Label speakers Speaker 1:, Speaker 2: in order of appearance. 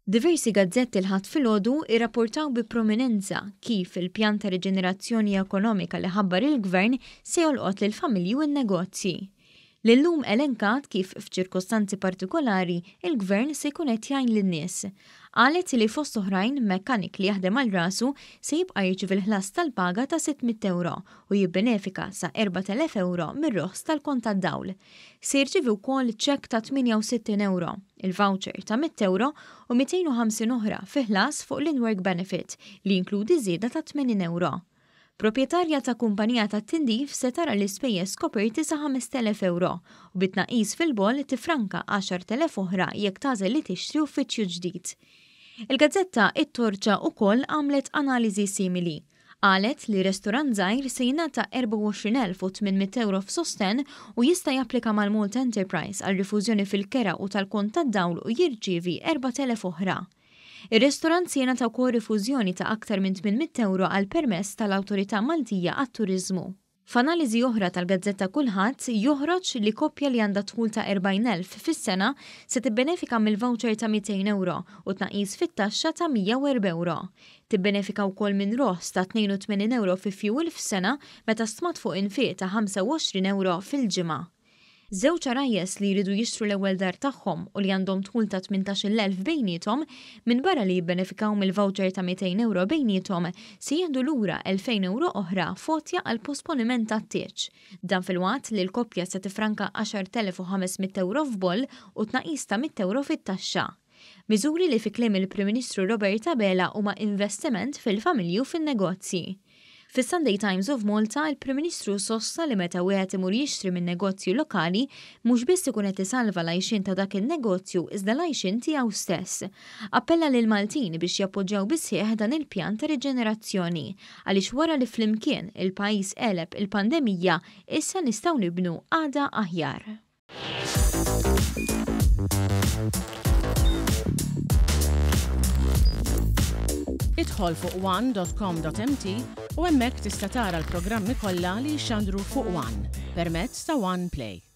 Speaker 1: Diversi gazzetti l-ħadd filgħodu irrapportaw bi prominenza kif il-pjan ta' riġenerazzjoni ekonomika li ħabbar il-Gvern se jolqot lill-familji u n-negozji. Lillum elenkat kif f'ċirkostanzi partikolari il-Gvern se jkun qed jgħin lin-nies. Qalet li fost oħrajn mekkanik li jaħdem għal rasu se jibqa' jirċievi l-ħlas tal-paga ta' 600 euro u jibbenefika sa 4,000 euro mir-roħs tal-kont tad-dawl. Se jirċievi wkoll ċekk ta' 68 euro, il-voucher ta' 100 euro u 250 oħra fi ħlas fuq l-in-work benefit li jinkludi żieda ta' 80 euro. Proprjetarja ta' kumpanija ta' tindif se tara l-ispejjeż koperti sa' 5,000 euro u bitnaqis fil-bol tifranka 10,000 oħra jekk tażel li tixtri uffiċċju ġdid. Il-gazzetta it-Torċa wkoll għamlet analiżi simili. Qalet li restorant żgħir se jingħata 24,800 euro f'sosten u jista' japplika mal-Malta Enterprise għal rifużjoni fil-kera u tal-kont tad-dawl u jirċievi 4,000 oħra. Ir-restorant se jingħata wkoll rifużjoni ta' aktar minn 800 euro għal permess tal-Awtorità Maltija għat-Turiżmu. F'analiżi oħra tal-Gazzetta Kulħadd joħroġ li koppja li għandha tħul ta' 40,000 fis-sena se tibbenefika mill-voucher ta' 200 euro u tnaqqis fit-taxxa ta' 104 euro. Tibbenefika wkoll minn roħs ta' 82 euro fi fuel f'sena meta stmat fuq infiq ta' 25 euro fil-ġimgħa. Żewġ arajjes li jridu jixtru l-ewwel dar tagħhom u li għandhom tħul ta' 18,000 bejniethom minn barra li jibbenefikaw mill-voucher ta' 200 euro bejniethom se jieħdu lura 2,000 euro oħra fotja għal posponiment tat-tieġ. Dan fil-waqt li l-koppja se tifranka 10,500 euro f'boll u tnaqqis ta' 100 euro fit-taxxa. Miżuri li fi kliem il-Prim Ministru Robert Abela huma investiment fil-familji u fin-negozji. Fis-Sunday Times of Malta, il-Prim Ministru sossa li meta wieħed imur jixtri minn negozju lokali mhux biss ikun qed isalva l-għajxin ta' dak in-negozju iżda l-għajxin tiegħu stess. Appella lil Maltin biex jappoġġjaw bisħieħ dan il-pjan ta' riġenerazzjoni għaliex wara li flimkien il-pajjiż qeleb il-pandemija issa nistgħu nibnu għada aħjar.
Speaker 2: Idħol fuq one.com.mt u hemmhekk tista' tara l-programmi kollha li jxandru fuq One permezz ta' One Play.